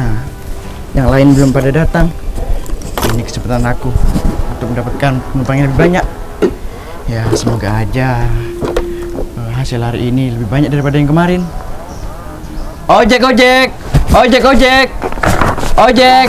Nah, yang lain belum pada datang. Ini kesempatan aku untuk mendapatkan penumpang yang lebih banyak. Ya, semoga aja hasil hari ini lebih banyak daripada yang kemarin. Ojek, ojek, ojek, ojek, ojek.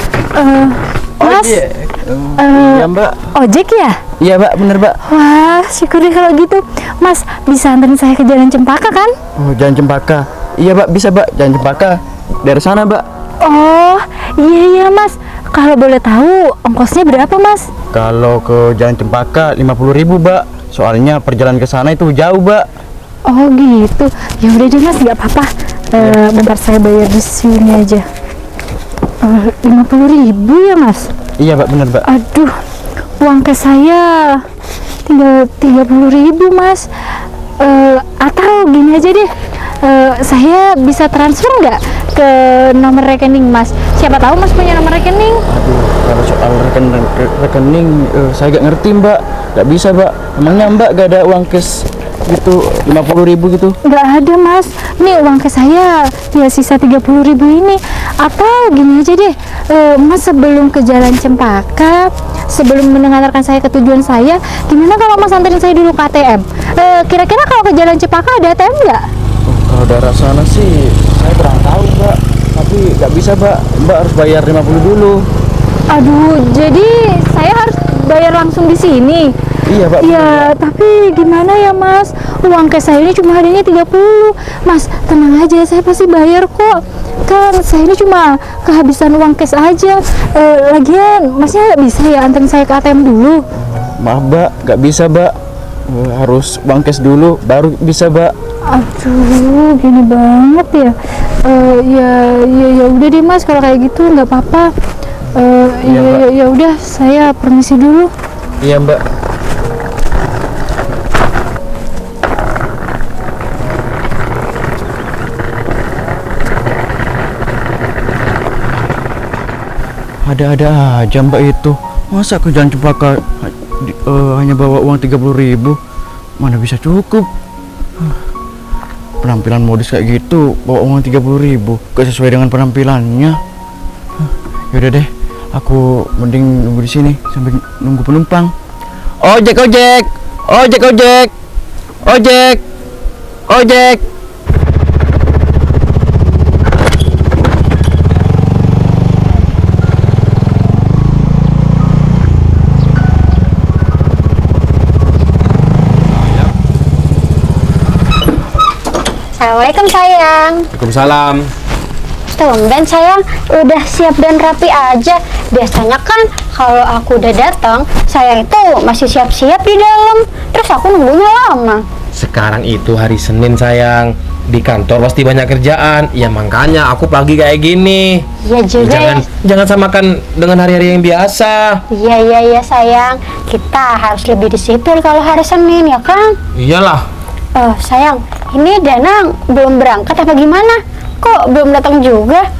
Mas, Iya mbak. ojek ya? Iya mbak, bener mbak. Wah, syukur deh kalau gitu. Mas, bisa anterin saya ke Jalan Cempaka kan? Oh, Jalan Cempaka. Iya mbak, bisa mbak. Jalan Cempaka dari sana mbak. Oh, iya mas. Kalau boleh tahu, ongkosnya berapa mas? Kalau ke Jalan Cempaka 50.000 mbak. Soalnya perjalanan ke sana itu jauh mbak. Oh gitu. Ya udah deh mas, nggak apa-apa. Bentar saya bayar di sini aja. 50.000 ya mas? Iya mbak, bener mbak. Aduh, uang ke saya tinggal 30.000 mas. Atau gini aja deh, saya bisa transfer nggak ke nomor rekening mas? Siapa tahu mas punya nomor rekening. Aduh, kalau soal rekening saya gak ngerti mbak. Gak bisa mbak. Emangnya mbak gak ada uang cash gitu 50.000 gitu? Nggak ada mas, nih uang ke saya ya sisa 30.000 ini. Atau gini aja deh, mas sebelum ke Jalan Cempaka, sebelum mengantarkan saya ke tujuan saya, gimana kalau mas anterin saya dulu ke ATM? Kira-kira kalau ke Jalan Cempaka ada ATM nggak? Oh, kalau daerah sana sih saya kurang tahu mbak. Tapi gak bisa mbak. Mbak harus bayar 50 dulu. Aduh, jadi saya harus bayar langsung di sini? Iya mbak. Ya, tapi gimana ya mas? Uang cash saya ini cuma harinya 30. Mas, tenang aja, saya pasti bayar kok. Kan saya ini cuma kehabisan uang cash aja. Lagian, masnya bisa ya anterin saya ke ATM dulu? Maaf mbak, gak bisa mbak. Harus uang cash dulu baru bisa mbak. Aduh, gini banget ya. Ya udah deh mas, kalau kayak gitu nggak apa-apa. Iya, Mbak. Ya udah, saya permisi dulu. Iya mbak. Ada-ada aja mbak itu. Masa ke Jalan Cempaka hanya bawa uang 30.000? Mana bisa cukup. Penampilan modis kayak gitu bawa uang 30.000 gak sesuai dengan penampilannya. Yaudah deh, aku mending nunggu di sini sambil nunggu penumpang. Ojek, ojek, ojek, ojek, ojek, ojek. Assalamualaikum sayang. Waalaikumsalam. Tumben sayang, udah siap dan rapi aja. Biasanya kan kalau aku udah datang, sayang itu masih siap-siap di dalam. Terus aku nunggunya lama. Sekarang itu hari Senin sayang. Di kantor pasti banyak kerjaan. Ya makanya aku pagi kayak gini. Iya juga ya. Jangan samakan dengan hari-hari yang biasa. Iya sayang. Kita harus lebih disiplin kalau hari Senin ya kan? Iyalah. Sayang, ini Danang belum berangkat apa gimana? Kok belum datang juga?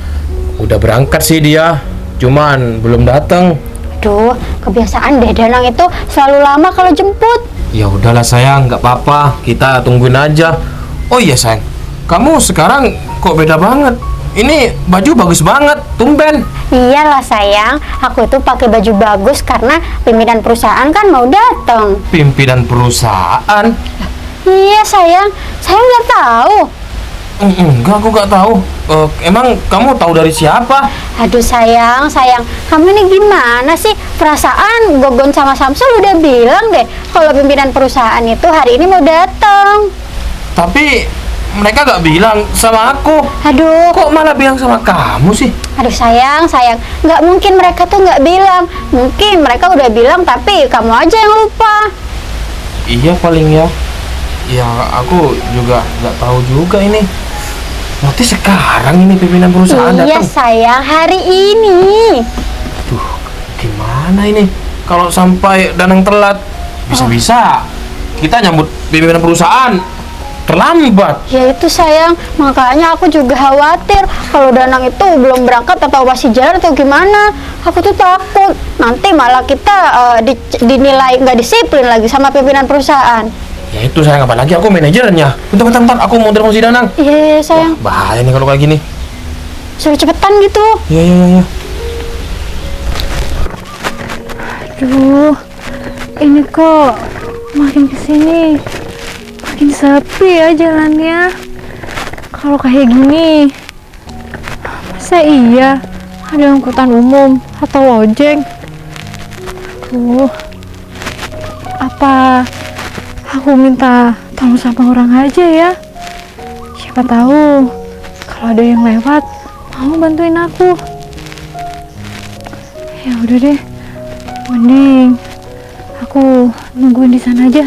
Udah berangkat sih dia. Cuman belum datang. Aduh, kebiasaan deh Danang itu selalu lama kalau jemput. Ya udahlah sayang, nggak apa-apa. Kita tungguin aja. Oh iya sayang, kamu sekarang kok beda banget. Ini baju bagus banget, tumben. Iyalah sayang, aku itu pakai baju bagus karena pimpinan perusahaan kan mau datang. Pimpinan perusahaan? Iya sayang, saya nggak tahu. Enggak, aku nggak tahu. Emang kamu tahu dari siapa? Aduh sayang, kamu ini gimana sih? Perasaan Gogon sama Samsul udah bilang deh kalau pimpinan perusahaan itu hari ini mau datang. Tapi mereka nggak bilang sama aku. Aduh, Kok malah bilang sama kamu sih? aduh sayang, nggak mungkin mereka tuh nggak bilang. Mungkin mereka udah bilang tapi kamu aja yang lupa. Iya paling ya. Ya aku juga nggak tahu juga ini. Nanti sekarang ini pimpinan perusahaan Iya datang. sayang, hari ini. Duh, gimana ini? Kalau sampai Danang telat, bisa-bisa kita nyambut pimpinan perusahaan terlambat. Ya itu sayang, makanya aku juga khawatir kalau Danang itu belum berangkat atau masih jalan atau gimana. Aku tuh takut nanti malah kita dinilai nggak disiplin lagi sama pimpinan perusahaan. Ya itu sayang, apalagi aku manajernya. Bentar, aku mau telepon si Danang. Iya sayang. Wah, bahaya nih kalau kayak gini. suruh cepetan gitu. Iya, iya, iya. Aduh, ini kok makin kesini makin sepi ya jalannya. Kalau kayak gini, masa iya ada angkutan umum atau ojek? Apa aku minta tolong sama orang aja ya? Siapa tahu kalau ada yang lewat mau bantuin aku. Ya udah deh, mending aku nungguin di sana aja.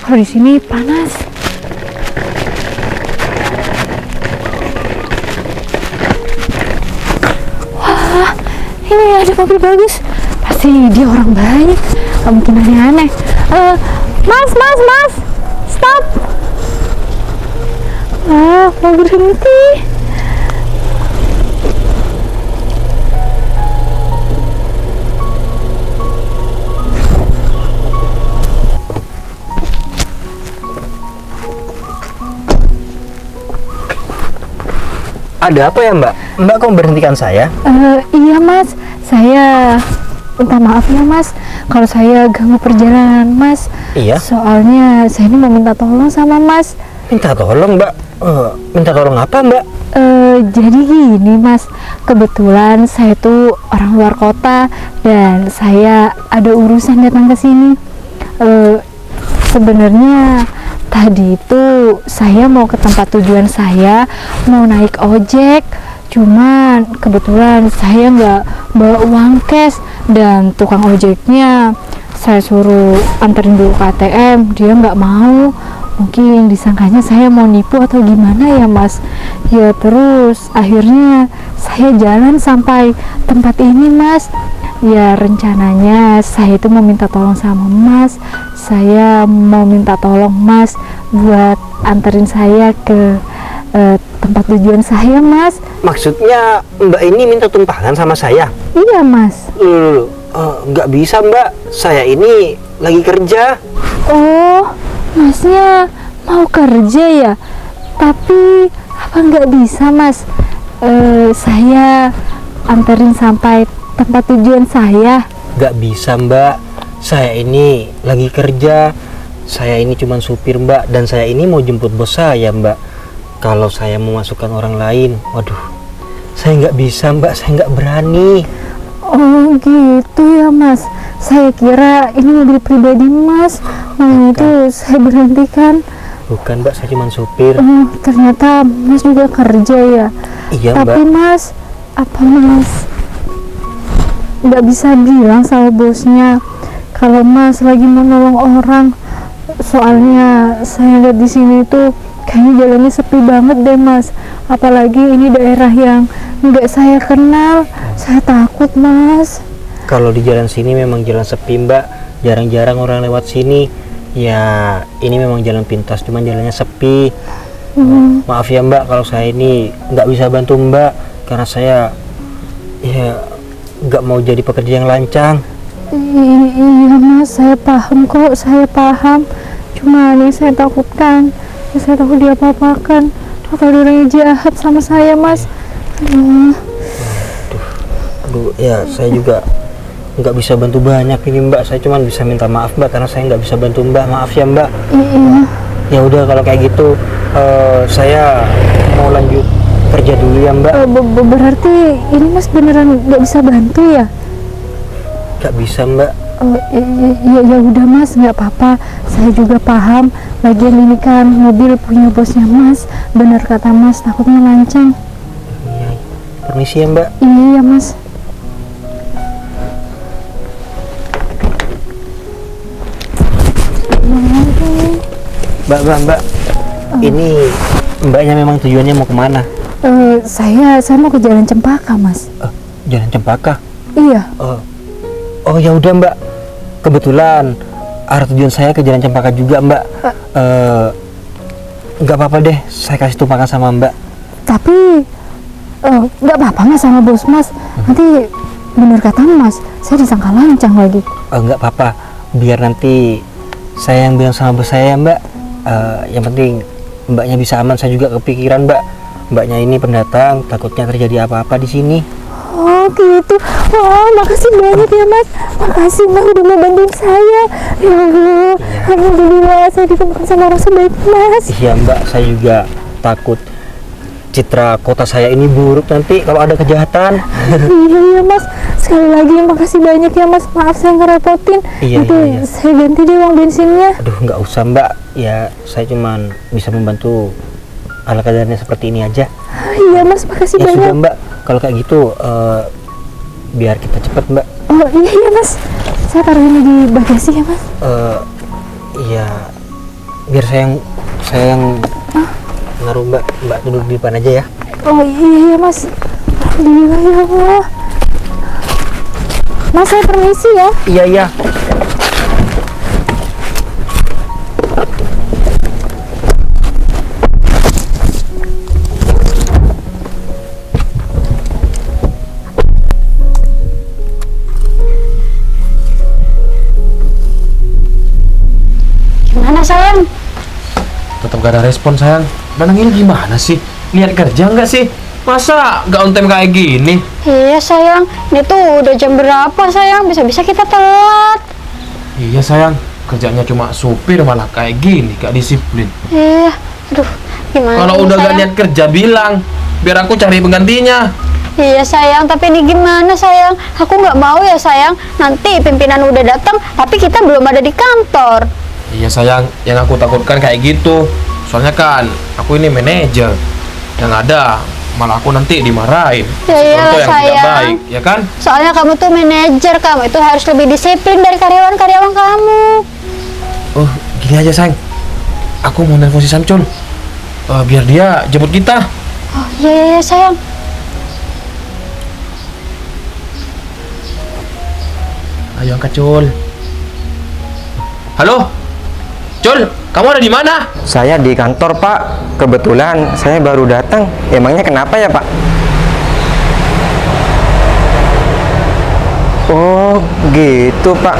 Kalau di sini panas. Wah, ini ada mobil bagus. Pasti dia orang baik. Gak mungkin aneh-aneh. Mas, stop. Mau berhenti. Ada apa ya Mbak? Mbak kok memberhentikan saya? Iya Mas, saya minta maaf ya Mas kalau saya ganggu perjalanan Mas. Iya. Soalnya saya ini mau minta tolong sama Mas. Minta tolong Mbak? Minta tolong apa Mbak? Jadi gini Mas, kebetulan saya tuh orang luar kota dan saya ada urusan datang ke sini. Sebenarnya tadi itu saya mau ke tempat tujuan saya, mau naik ojek, cuman kebetulan saya nggak bawa uang cash dan tukang ojeknya saya suruh anterin dulu ke ATM, dia nggak mau. Mungkin disangkanya saya mau nipu atau gimana ya Mas. Ya terus akhirnya saya jalan sampai tempat ini Mas. Ya rencananya saya itu mau minta tolong sama Mas. Saya mau minta tolong Mas buat anterin saya ke tempat tujuan saya Mas. Maksudnya Mbak ini minta tumpangan sama saya? Iya Mas. Nggak bisa Mbak, saya ini lagi kerja. Oh, Masnya mau kerja ya? Tapi apa nggak bisa Mas? Saya anterin sampai tempat tujuan saya. Nggak bisa Mbak, saya ini lagi kerja. Saya ini cuma supir Mbak, dan saya ini mau jemput bos saya Mbak. Kalau saya memasukkan orang lain, waduh, saya nggak bisa Mbak, saya nggak berani. Oh gitu ya Mas. Saya kira ini mobil pribadi Mas. Makanya itu saya berhentikan. Bukan Mbak, saya cuma supir. Ternyata Mas juga kerja ya. Iya Tapi Mbak. Mas, apa Mas nggak bisa bilang sama bosnya kalau Mas lagi mau nolong orang? Soalnya saya lihat di sini tuh kayaknya jalannya sepi banget deh Mas. Apalagi ini daerah yang nggak saya kenal. Saya takut Mas. Kalau di jalan sini memang jalan sepi Mbak, jarang-jarang orang lewat sini. Ya ini memang jalan pintas, cuman jalannya sepi. Maaf ya Mbak kalau saya ini nggak bisa bantu Mbak, karena saya ya nggak mau jadi pekerja yang lancang. Iya Mas, saya paham kok, saya paham. Cuma yang saya takutkan, saya takut dia apa-apakan. Takut ada orang yang jahat sama saya Mas. Aduh, ya saya juga nggak bisa bantu banyak ini Mbak. Saya cuma bisa minta maaf Mbak, karena saya nggak bisa bantu Mbak. Maaf ya Mbak. Iya. Ya udah kalau kayak gitu, saya mau lanjut kerja dulu ya Mbak. Berarti ini Mas beneran nggak bisa bantu ya? Nggak bisa Mbak. Ya udah Mas, nggak apa-apa. Saya juga paham. Lagian ini kan mobil punya bosnya Mas. Bener kata Mas, takutnya lancang. Iya. Permisi ya Mbak. Iya Mas. Mbak. Ini Mbaknya memang tujuannya mau kemana? Saya mau ke Jalan Cempaka Mas. Jalan Cempaka. Iya. Oh ya udah Mbak. Kebetulan arah tujuan saya ke Jalan Cempaka juga Mbak. Nggak apa-apa deh, saya kasih tumpangan sama Mbak. Tapi nggak apa-apa Mas sama bos Mas. Nanti bener kata Mas, saya disangka lancang lagi. Nggak apa-apa, biar nanti saya yang bilang sama bos saya ya Mbak. Yang penting Mbaknya bisa aman, saya juga kepikiran Mbak. Mbaknya ini pendatang, takutnya terjadi apa-apa di sini. Oh gitu. Wah, makasih banyak ya Mas. Makasih Mas udah mau bantuin saya. Ya Allah, alhamdulillah saya ditemukan sama orang sebaik Mas. Iya Mbak, saya juga takut citra kota saya ini buruk nanti kalau ada kejahatan. Iya Mas, sekali lagi makasih banyak ya Mas. Maaf saya ngerepotin. Iya, Nanti iya. saya ganti deh uang bensinnya. Aduh, nggak usah Mbak. Ya, saya cuman bisa membantu ala kadarnya seperti ini aja. Iya Mas, makasih Ya banyak. sudah Mbak, kalau kayak gitu biar kita cepat Mbak. Oh iya iya Mas, saya taruh ini di bagasi ya Mas. Iya, biar saya yang naruh Mbak. Mbak duduk di depan aja ya. Oh iya iya Mas. Alhamdulillah ya Allah. Mas saya permisi ya. Iya iya. Gimana sayang? Tetap gak ada respon sayang. Danang ini gimana sih? Niat kerja nggak sih? Masa nggak on time kayak gini? Iya sayang, ini tuh udah jam berapa sayang? Bisa-bisa kita telat. Iya sayang, kerjanya cuma supir malah kayak gini, gak disiplin. Iya, aduh, gimana Kalau ini, udah gak sayang? niat kerja bilang, biar aku cari penggantinya. Iya sayang, tapi ini gimana sayang? Aku nggak mau ya sayang. Nanti pimpinan udah datang, tapi kita belum ada di kantor. Iya sayang, yang aku takutkan kayak gitu. Soalnya kan, aku ini manajer. Yang ada, malah aku nanti dimarahin. Ya Kasih iyalah, contoh yang tidak sayang. baik, ya kan? Soalnya kamu tuh manajer, kamu itu harus lebih disiplin dari karyawan-karyawan kamu. Oh, gini aja sayang. Aku mau nelpon si Samcul. Biar dia jemput kita. Oh iya, iya sayang. Ayo angkat Cul. Halo, Cul, kamu ada di mana? Saya di kantor, Pak. Kebetulan saya baru datang. Emangnya kenapa ya, Pak? Oh, gitu, Pak.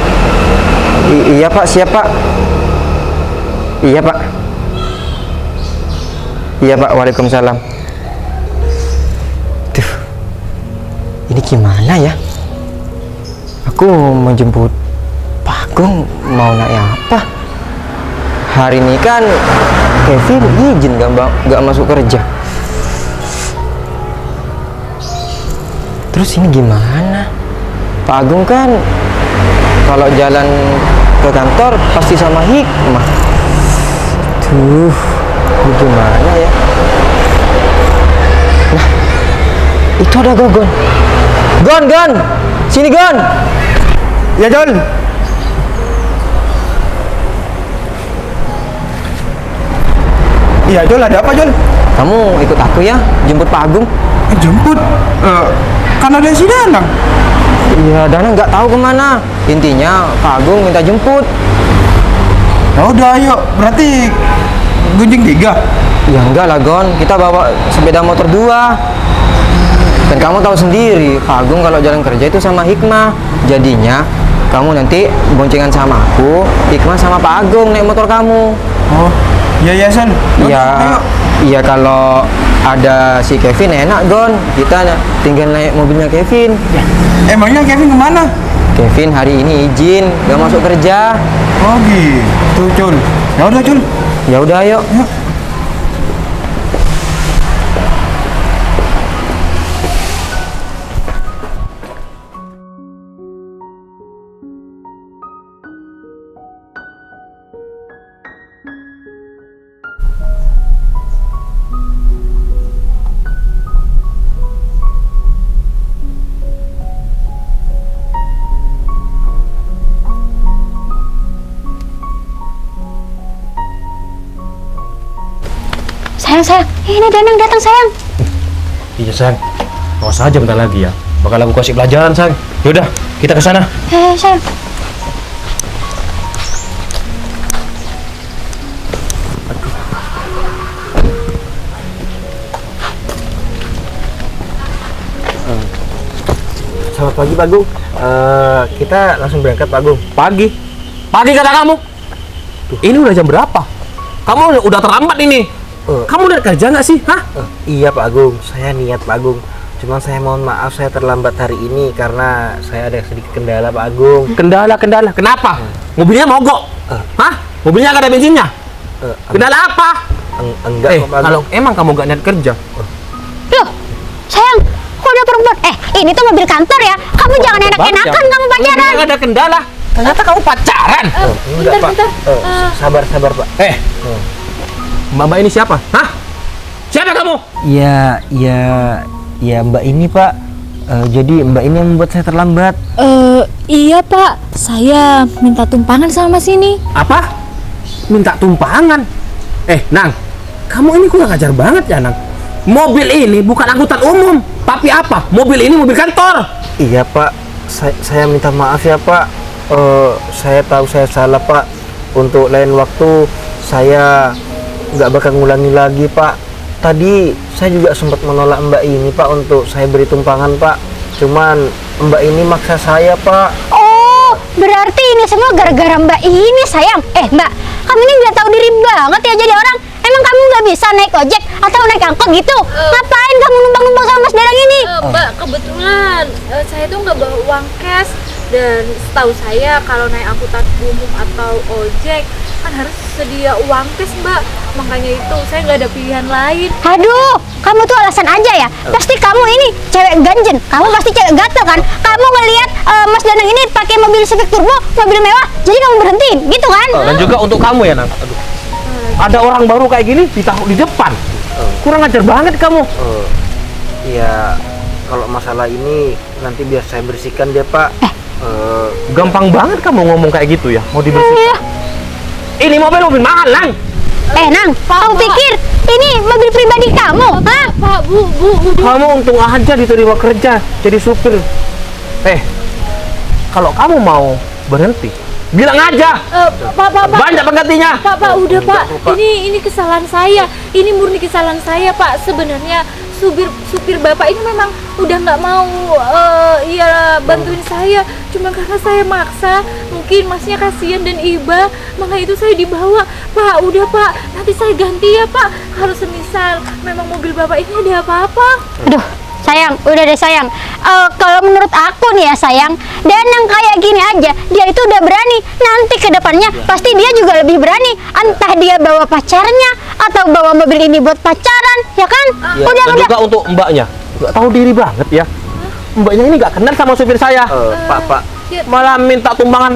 Iya, Pak. Siap, Pak. Iya, Pak. Iya, Pak. Waalaikumsalam. Duh, ini gimana ya? Aku mau jemput Pak Agung, mau naik apa? Hari ini kan Kevin izin gak masuk kerja. Terus ini gimana? Pak Agung kan kalau jalan ke kantor pasti sama Hikmah. Tuh, ini gimana ya? Nah, itu ada Gogon. Gon, sini Gon. Ya Jon. Iya Jol, ada apa Jol? Kamu ikut aku ya, jemput Pak Agung. Jemput? Kan ada si Danang. Iya, Dana nggak tahu kemana. Intinya Pak Agung minta jemput. Ya udah ayo, berarti gunjing 3. Ya enggak lah Gon, kita bawa sepeda motor 2. Dan kamu tahu sendiri, Pak Agung kalau jalan kerja itu sama Hikmah. Jadinya kamu nanti boncengan sama aku, Hikmah sama Pak Agung naik motor kamu. Oh, iya San. Iya, iya kalau ada si Kevin enak Gon, kita tinggal naik mobilnya Kevin. Emangnya Kevin kemana? Kevin hari ini izin, gak masuk kerja. Oh gitu Jol. Ya udah Jol. Ya udah ayo. Yuk. Sayang, ini Danang datang sayang. Iya sayang, awas aja bentar lagi ya. Bakal aku kasih pelajaran sayang. Yaudah, kita ke sana. Sayang. Selamat pagi Pak Agung. Kita langsung berangkat Pak Agung. Pagi kata kamu. Ini udah jam berapa? Kamu udah terlambat ini. Kamu niat kerja nggak sih? Hah? Iya Pak Agung, saya niat Pak Agung. Cuman saya mohon maaf saya terlambat hari ini karena saya ada sedikit kendala Pak Agung. Kendala. Kenapa? Mobilnya mogok. Hah? Mobilnya nggak ada bensinnya. Kendala apa? Enggak kok Pak Agung. Kalau emang kamu nggak niat kerja, Loh, sayang, kok udah perempuan? Ini tuh mobil kantor ya. Kamu jangan enak-enakan kamu pacaran. nggak ada kendala. Ternyata kamu pacaran. Enggak Pak. Sabar Pak. Mbak ini siapa? Hah? Siapa kamu? Ya Mbak ini Pak. Jadi Mbak ini yang membuat saya terlambat. Iya Pak, saya minta tumpangan sama Mas ini. Apa? Minta tumpangan? Nang, kamu ini kurang ajar banget ya, Nang. Mobil ini bukan angkutan umum, tapi apa? Mobil ini mobil kantor. Iya Pak. Saya minta maaf ya Pak. Saya tahu saya salah Pak. Untuk lain waktu saya nggak bakal ngulangi lagi Pak. Tadi saya juga sempat menolak Mbak ini Pak untuk saya beri tumpangan Pak. Cuman Mbak ini maksa saya Pak. Oh, berarti ini semua gara-gara Mbak ini, sayang. Mbak, kamu ini nggak tahu diri banget ya jadi orang. Emang kamu nggak bisa naik ojek atau naik angkot gitu? Ngapain kamu numpang-numpang sama Mas Danang ini? Mbak, kebetulan saya tuh nggak bawa uang cash, dan setahu saya kalau naik angkutan umum atau ojek kan harus sedia uang cash, Mbak. Makanya itu saya nggak ada pilihan lain. Aduh, kamu tuh alasan aja ya. Pasti kamu ini cewek ganjen. Kamu pasti cewek gatel kan? Kamu ngelihat Mas Danang ini pakai mobil Civic Turbo, mobil mewah, jadi kamu berhentiin, gitu kan? Dan juga untuk kamu ya, Nang. Aduh. Ada orang baru kayak gini ditaruh di depan. Kurang ajar banget kamu. Ya kalau masalah ini nanti biar saya bersihkan dia Pak. Gampang banget kamu ngomong kayak gitu ya, mau dibersihkan. Ini mobil mahal, Nang. Nang, kamu pikir ini mobil pribadi kamu? Hah? Pak, Bu. Kamu untung aja diterima kerja jadi supir. Kalau kamu mau berhenti, bilang aja. Pak. Banyak penggantinya. Pak, udah Pak. Ini kesalahan saya. Ini murni kesalahan saya, Pak. Sebenarnya supir Bapak ini memang udah nggak mau bantuin saya. Cuma karena saya maksa, mungkin Masnya kasihan dan iba, maka itu saya dibawa. Pak, udah Pak. Nanti saya ganti ya, Pak. Kalau semisal memang mobil Bapak ini ada apa-apa. Aduh, sayang, udah deh sayang. Kalau menurut aku nih ya sayang, Danang kayak gini aja, dia itu udah berani. Nanti ke depannya pasti dia juga lebih berani. Entah dia bawa pacarnya atau bawa mobil ini buat pacaran, ya kan? Dan juga untuk mbaknya, nggak tahu diri banget ya. Mbaknya ini nggak kenal sama supir saya. Pak. Malah minta tumpangan.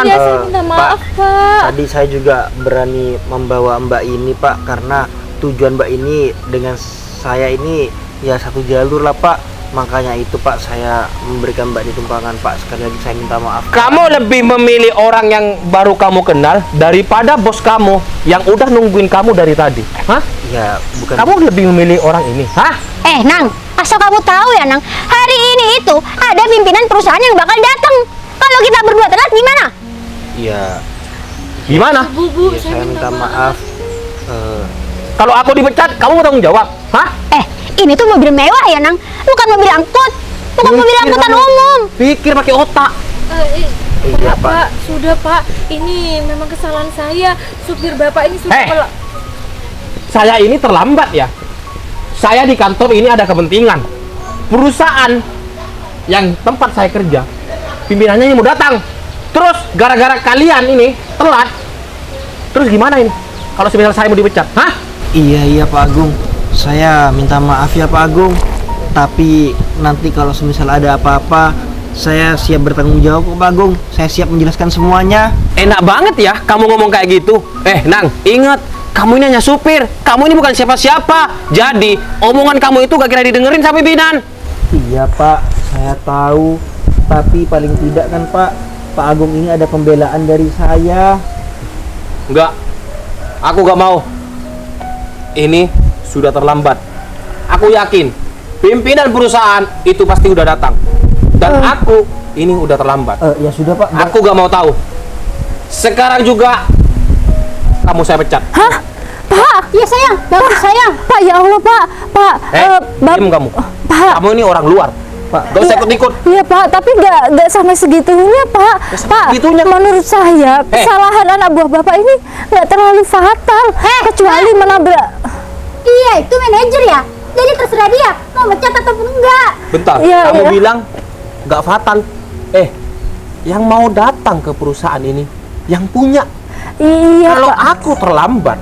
Iya, saya minta maaf, Pak. Tadi saya juga berani membawa Mbak ini Pak karena tujuan Mbak ini dengan saya ini ya satu jalur lah Pak. Makanya itu Pak saya memberikan Mbak ini tumpangan Pak. Sekali lagi saya minta maaf. Kamu lebih memilih orang yang baru kamu kenal daripada bos kamu yang udah nungguin kamu dari tadi. Hah? Ya bukan. Kamu lebih memilih orang ini. Hah? Nang, asal kamu tahu ya Nang, hari ini itu ada pimpinan perusahaan yang bakal datang. Kalau kita berdua telat gimana? Ya. Gimana? Bu, Ya, saya minta maaf. Kalau aku dipecat, kamu mau tanggung jawab? Hah? Ini tuh mobil mewah ya Nang, bukan mobil angkut, bukan mobil angkutan umum. Pikir pakai otak. Iya, Pak, sudah Pak. Ini memang kesalahan saya. Supir Bapak ini sudah Saya ini terlambat ya. Saya di kantor ini ada kepentingan. Perusahaan yang tempat saya kerja, pimpinannya ini mau datang. Terus gara-gara kalian ini telat. Terus gimana ini? Kalau semisal saya mau dipecat, hah? Iya Pak Agung. Saya minta maaf ya Pak Agung. Tapi nanti kalau semisal ada apa-apa, saya siap bertanggung jawab Pak Agung. Saya siap menjelaskan semuanya. Enak banget ya kamu ngomong kayak gitu. Nang, ingat, kamu ini hanya supir. Kamu ini bukan siapa-siapa. Jadi, omongan kamu itu gak kira didengerin sama pimpinan. Iya Pak, saya tahu. Tapi paling tidak kan Pak Agung ini ada pembelaan dari saya. Enggak, aku gak mau. Ini sudah terlambat. Aku yakin pimpinan perusahaan itu pasti udah datang. Dan aku ini udah terlambat. Ya sudah Pak. Aku gak mau tahu. Sekarang juga kamu saya pecat. Hah? Pak, Ya sayang, bagus sayang. Pak, ya Allah Pak. Diam kamu. Pak. Kamu ini orang luar. Pak. Gak usah ikut-ikut. Iya Pak, tapi nggak sampai segitunya Pak. Pak, segitunya. menurut saya kesalahan anak buah Bapak ini nggak terlalu fatal, kecuali menabrak. Dia itu manajer ya. Jadi terserah dia mau mecat ataupun enggak. Bentar, Iya, kamu iya. bilang nggak fatal. Yang mau datang ke perusahaan ini yang punya. Iya Kalau Pak. aku terlambat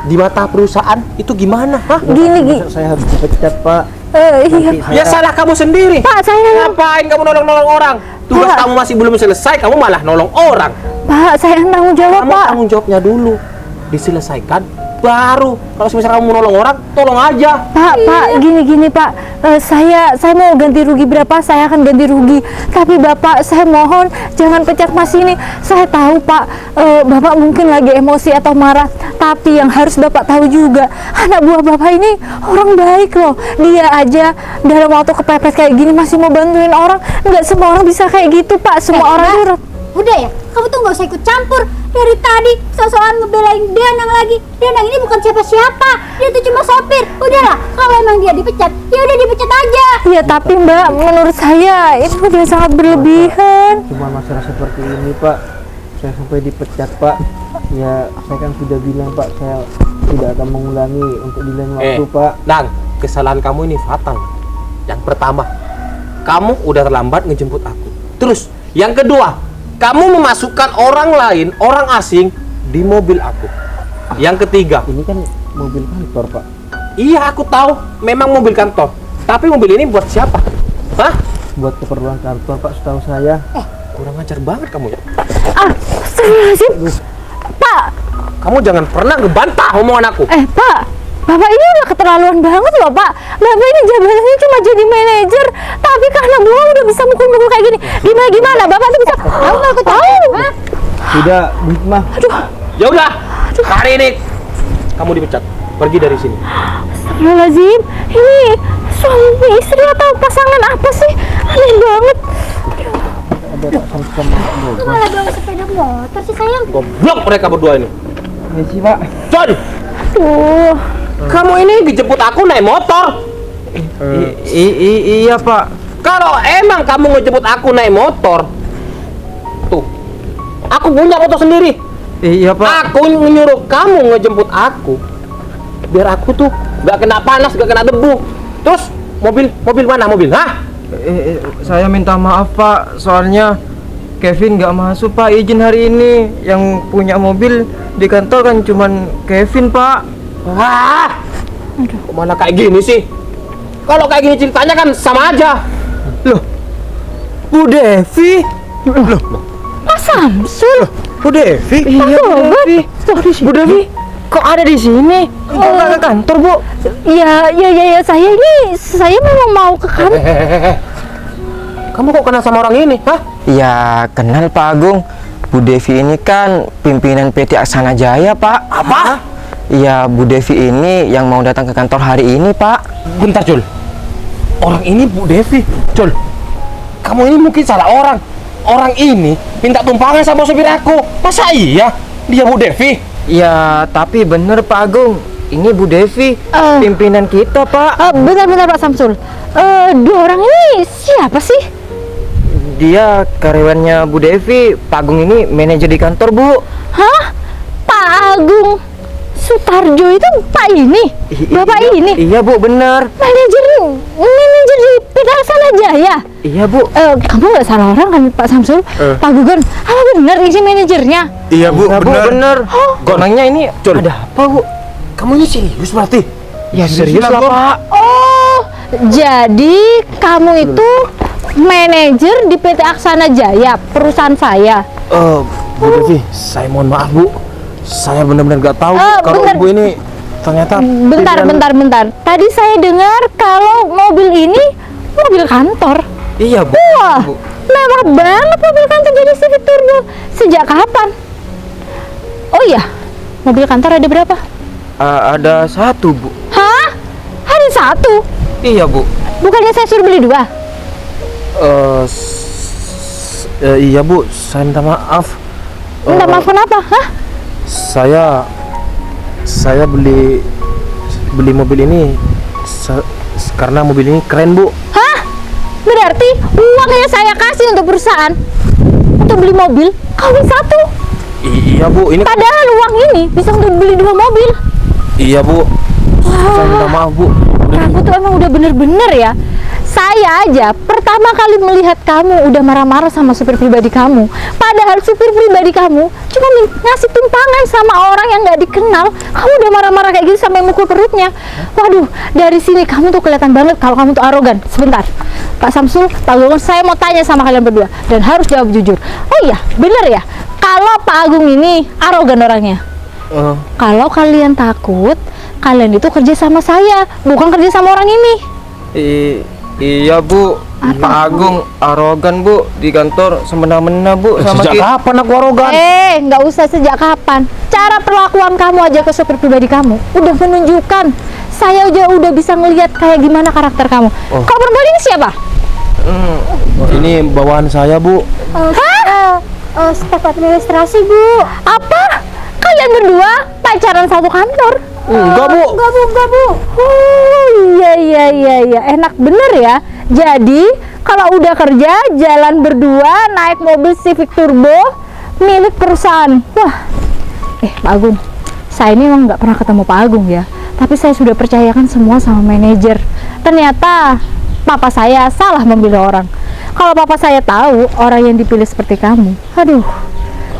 di mata perusahaan itu gimana? Hah? Gini. Saya harus dipecat, Pak. Iya Ya salah kamu sendiri. Pak, saya Ngapain kamu nolong-nolong orang? Tugas Pak. kamu masih belum selesai, kamu malah nolong orang. Pak, saya yang tanggung jawab Kamu Pak. tanggung jawabnya dulu, diselesaikan, baru. Kalau misalnya kamu menolong orang, tolong aja. Pak, gini Pak, saya mau ganti rugi berapa, saya akan ganti rugi. Tapi Bapak, saya mohon jangan pecat Mas ini. Saya tahu Pak, Bapak mungkin lagi emosi atau marah. Tapi yang harus Bapak tahu juga, anak buah Bapak ini orang baik loh. Dia aja dalam waktu kepepet kayak gini masih mau bantuin orang. Nggak semua orang bisa kayak gitu Pak, semua orang nurut. Udah ya, kamu tuh nggak usah ikut campur. Dari tadi soal ngebelain Danang lagi. Danang ini bukan siapa-siapa. Dia tuh cuma sopir. Udahlah, kalau emang dia dipecat, ya udah dipecat aja. Ya tapi Mbak, menurut saya itu udah sangat berlebihan. Cuma masalah seperti ini, Pak. Saya sampai dipecat, Pak. Ya, saya kan sudah bilang, Pak, saya tidak akan mengulangi untuk di lain waktu, Pak. Dang, kesalahan kamu ini fatal. Yang pertama, kamu udah terlambat ngejemput aku. Terus, yang kedua, kamu memasukkan orang lain, orang asing di mobil aku. Yang ketiga, Ini kan mobil kantor, Pak. iya aku tahu memang mobil kantor. Tapi mobil ini buat siapa? Hah? Buat keperluan kantor, Pak, setahu saya. Kurang ajar banget kamu ya. Astagfirullahaladzim. Pak, Kamu jangan pernah ngebantah omongan aku. Pak, Bapak ini udah keterlaluan banget loh Pak. Bapak ini jabatannya cuma jadi manajer, tapi karena Bapak udah bisa mukul-mukul kayak gini. Gimana Bapak tuh bisa? Aku nggak tahu. Sudah, Hikmah. Ya udah, hari ini kamu dipecat. Pergi dari sini. Astagfirullahaladzim, ini suami istri atau pasangan apa sih? Aneh banget. Ada Pak sama-sama. Itu malah bawa sepeda motor sih sayang. Goblok mereka berdua ini. Ya sih, Pak. John, Tuh, kamu ini dijemput aku naik motor. Iya Pak. Kalau emang kamu ngejemput aku naik motor, tuh, aku punya motor sendiri. Iya Pak. Aku menyuruh kamu ngejemput aku, biar aku tuh gak kena panas, gak kena debu. Terus mobil mana mobil? Hah? Saya minta maaf Pak, soalnya Kevin nggak masuk Pak izin hari ini. Yang punya mobil di kantor kan cuman Kevin Pak. Wah, kok malah kayak gini sih? Kalau kayak gini ceritanya kan sama aja. Loh, Bu Devi. Pak Samsul. Bu Devi. Iya, Bu Devi. Bu Devi, kok ada di sini? Kok nggak ke kantor Bu? Ya, saya memang mau ke kantor. Kamu kok kenal sama orang ini? Hah? Ya kenal Pak Agung. Bu Devi ini kan pimpinan PT Aksana Jaya Pak. Apa? Iya, Bu Devi ini yang mau datang ke kantor hari ini Pak. Bentar, Jul. Orang ini Bu Devi. Jul, kamu ini mungkin salah orang. Orang ini minta tumpangan sama supir aku. Masa iya dia Bu Devi? Ya tapi bener Pak Agung, ini Bu Devi pimpinan kita Pak. Bentar Pak Samsul. Dua orang ini siapa sih? Dia karyawannya Bu Devi. Pak Agung ini manajer di kantor Bu. Hah? Pak Agung Sutarjo itu Pak ini? Bapak ini? Iya Bu, bener. Manajer di PT Aksana Jaya? Iya Bu. Kamu nggak salah orang kan Pak Samsul? Pak Gugun, apa benar isi manajernya? Iya Bu, bener. Gonangnya ini Jul. ada apa Bu? Kamu ini serius berarti? Ya serius lah Pak. Oh, jadi kamu itu manajer di PT Aksana Jaya, perusahaan saya. Bu Devi, saya mohon maaf Bu. Saya benar-benar gak tahu kalau bentar. Ibu ini ternyata Bentar. Tadi saya dengar kalau mobil ini mobil kantor. Iya Bu. Wah, mewah banget mobil kantor jadi Civic Turbo. Sejak kapan? Oh iya, mobil kantor ada berapa? Ada satu Bu. Hah? Ada satu? Iya Bu. Bukannya saya suruh beli dua? iya Bu, saya minta maaf. Minta maaf kenapa? Hah? Saya beli mobil ini karena mobil ini keren Bu. Hah? Berarti uang yang saya kasih untuk perusahaan untuk beli mobil kawin satu. Iya Bu, ini Padahal uang ini bisa untuk beli dua mobil. iya Bu. Saya minta maaf Bu. Kamu tuh emang udah bener-bener ya. Saya aja pertama kali melihat kamu udah marah-marah sama supir pribadi kamu. Padahal supir pribadi kamu cuma ngasih tumpangan sama orang yang nggak dikenal. Kamu udah marah-marah kayak gitu sampai mukul perutnya. Waduh, dari sini kamu tuh kelihatan banget kalau kamu tuh arogan. Sebentar, Pak Samsul, Pak Gogon, saya mau tanya sama kalian berdua dan harus jawab jujur. Oh iya, bener ya. Kalau Pak Agung ini arogan orangnya. Kalau kalian takut, kalian itu kerja sama saya, bukan kerja sama orang ini. Iya Bu, Pak Agung arogan Bu di kantor semena-mena Bu sama Sejak kita. kapan aku arogan? Nggak usah sejak kapan. Cara perlakuan kamu aja ke supir pribadi kamu udah menunjukkan. Saya aja udah bisa ngelihat kayak gimana karakter kamu. Kau perempuan ini siapa? Ini bawaan saya Bu. Staf administrasi, Bu. Apa? Kalian berdua pacaran satu kantor? Enggak Bu. Enggak, Bu. Oh iya, enak bener ya. Jadi kalau udah kerja jalan berdua naik mobil Civic Turbo milik perusahaan. Wah, Pak Agung, saya ini emang nggak pernah ketemu Pak Agung ya. Tapi saya sudah percayakan semua sama manajer. Ternyata papa saya salah memilih orang. Kalau papa saya tahu orang yang dipilih seperti kamu, aduh.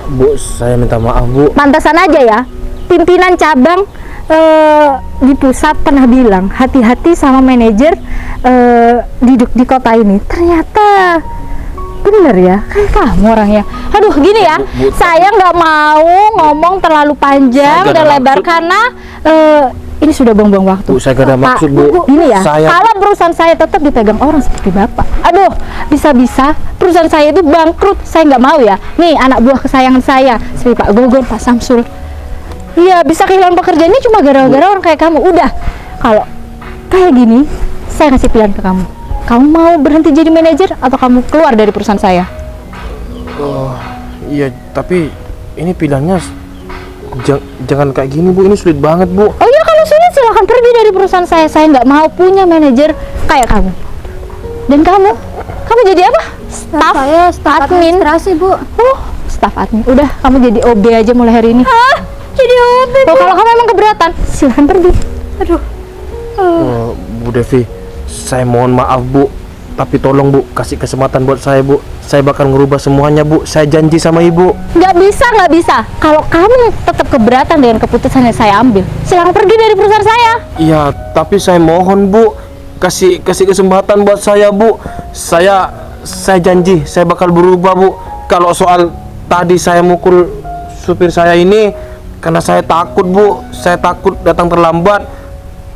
Bu, saya minta maaf Bu. Pantasan aja ya, pimpinan cabang di pusat pernah bilang hati-hati sama manajer di kota ini. Ternyata bener ya, kayak kamu orangnya. Aduh, gini ya, saya nggak mau ngomong terlalu panjang dan lebar karena ini sudah buang-buang waktu. Bu, saya gak ada maksud Bu. Gini ya, Saya- kalau perusahaan saya tetap dipegang orang seperti Bapak, aduh, bisa-bisa perusahaan saya itu bangkrut. Saya nggak mau ya. Nih anak buah kesayangan saya, seperti Pak Gogon, Pak Samsul. Iya, bisa kehilangan pekerjaannya cuma gara-gara orang kayak kamu. Udah, kalau kayak gini, saya ngasih pilihan ke kamu. Kamu mau berhenti jadi manajer atau kamu keluar dari perusahaan saya? Iya, tapi ini pilihannya jangan kayak gini Bu. Ini sulit banget Bu. Oh iya, kalau sulit silahkan pergi dari perusahaan saya. Saya nggak mau punya manajer kayak kamu. Dan kamu jadi apa? Staff? Saya staf admin. administrasi, Bu. Oh, staf admin. Udah, kamu jadi OB aja mulai hari ini. Jadi OB? Oh, kalau kamu emang keberatan, silahkan pergi. Aduh. Bu Devi, saya mohon maaf Bu. Tapi tolong Bu, kasih kesempatan buat saya Bu. Saya bakal ngerubah semuanya Bu. Saya janji sama Ibu. Nggak bisa. Kalau kamu tetap keberatan dengan keputusan yang saya ambil, silahkan pergi dari perusahaan saya. Iya, tapi saya mohon Bu, kasih kesempatan buat saya Bu. Saya janji saya bakal berubah Bu. Kalau soal tadi saya mukul supir saya ini karena saya takut Bu. Saya takut datang terlambat.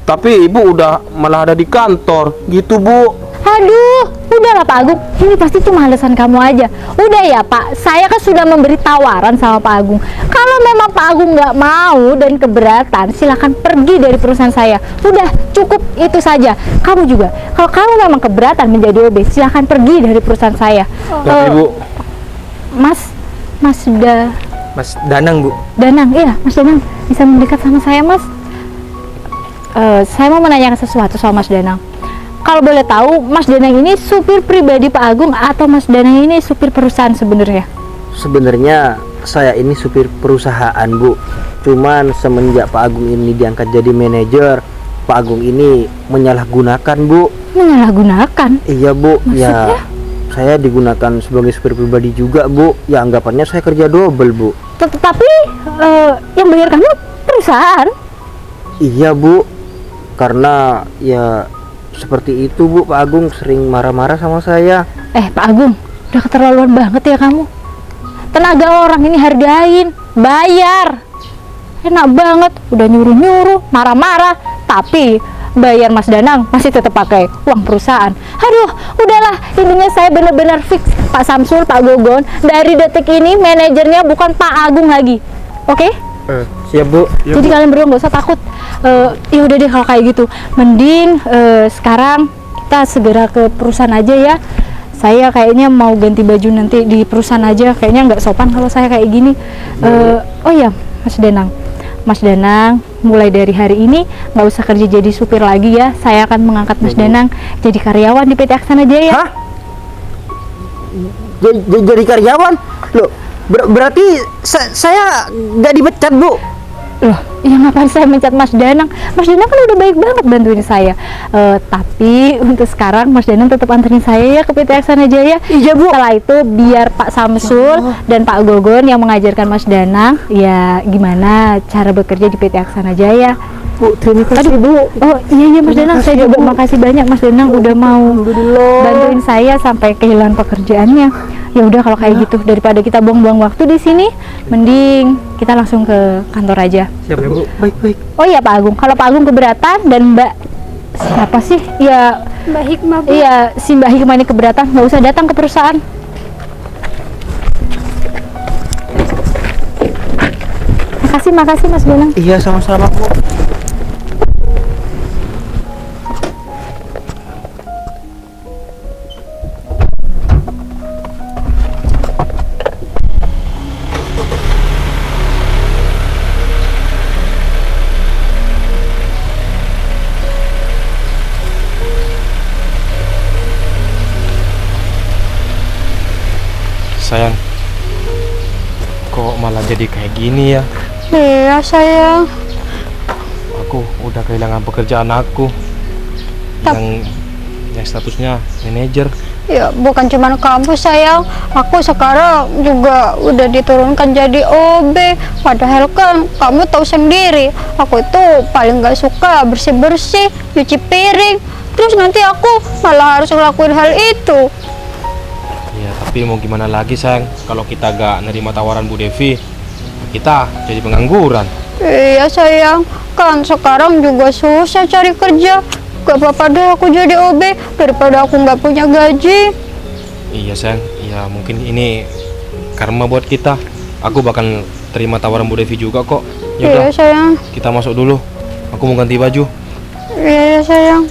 Tapi Ibu udah malah ada di kantor gitu Bu. Aduh, udahlah Pak Agung, ini pasti cuma alasan kamu aja. Udah ya Pak, saya kan sudah memberi tawaran sama Pak Agung. Kalau memang Pak Agung nggak mau dan keberatan, silahkan pergi dari perusahaan saya. Udah, cukup itu saja. Kamu juga, kalau kamu memang keberatan menjadi OB, silahkan pergi dari perusahaan saya. Tapi Bu, Mas Danang Bu. Danang, iya Mas Danang, bisa mendekat sama saya Mas? Saya mau menanyakan sesuatu sama Mas Danang. Kalau boleh tahu, Mas Danang ini supir pribadi Pak Agung atau Mas Danang ini supir perusahaan sebenarnya? sebenarnya saya ini supir perusahaan Bu. Cuman semenjak Pak Agung ini diangkat jadi manajer, Pak Agung ini menyalahgunakan Bu. Menyalahgunakan? Iya Bu. Maksudnya? Ya saya digunakan sebagai supir pribadi juga Bu. Ya anggapannya saya kerja double Bu. Tapi yang bayar kamu perusahaan? Iya Bu. Karena ya seperti itu Bu, Pak Agung sering marah-marah sama saya. Pak Agung, udah keterlaluan banget ya kamu. Tenaga orang ini hargain, bayar. Enak banget, udah nyuruh-nyuruh, marah-marah, tapi bayar Mas Danang masih tetap pakai uang perusahaan. Aduh, udahlah, intinya saya benar-benar fix Pak Samsul, Pak Gogon, dari detik ini manajernya bukan Pak Agung lagi. Oke? Siap Bu. Jadi kalian berdua nggak usah takut. Ya udah deh kalau kayak gitu, mending sekarang kita segera ke perusahaan aja ya. Saya kayaknya mau ganti baju nanti di perusahaan aja. Kayaknya nggak sopan kalau saya kayak gini. Oh ya, Mas Danang, mulai dari hari ini nggak usah kerja jadi supir lagi ya. Saya akan mengangkat Mas Danang jadi karyawan di PT Aksana Jaya. Hah? Jadi karyawan? Loh, berarti saya nggak dipecat Bu? Loh, ya ngapain saya mencat Mas Danang? Mas Danang kan udah baik banget bantuin saya. Tapi untuk sekarang Mas Danang tetap anterin saya ya ke PT Aksana Jaya. Iya Bu. Setelah itu biar Pak Samsul dan Pak Gogon yang mengajarkan Mas Danang ya gimana cara bekerja di PT Aksana Jaya. Bu, terima kasih Bu. Oh iya Mas Danang, saya juga makasih banyak Mas Danang udah mau bantuin saya sampai kehilangan pekerjaannya. Ya udah kalau kayak gitu, daripada kita buang-buang waktu di sini, mending kita langsung ke kantor aja. Siap ya Bu. Baik. Oh iya Pak Agung, kalau Pak Agung keberatan dan Mbak siapa sih? Ya Mbak Hikmah, Bu. iya si Mbak Hikmah ini keberatan, nggak usah datang ke perusahaan. Makasih Mas Danang. Iya, sama-sama Bu. Sayang, kok malah jadi kayak gini ya? Iya sayang. Aku udah kehilangan pekerjaan aku yang statusnya manajer. Ya bukan cuma kamu sayang, aku sekarang juga udah diturunkan jadi OB. Padahal kan kamu tahu sendiri, aku itu paling gak suka bersih-bersih, nyuci piring. Terus nanti aku malah harus ngelakuin hal itu. Ya tapi mau gimana lagi sayang, kalau kita gak nerima tawaran Bu Devi, kita jadi pengangguran. Iya sayang, kan sekarang juga susah cari kerja. Gak apa-apa deh aku jadi OB daripada aku nggak punya gaji. Iya sayang, ya mungkin ini karma buat kita. Aku bakal terima tawaran Bu Devi juga kok. Iya Yaudah, sayang. kita masuk dulu. Aku mau ganti baju. Iya sayang.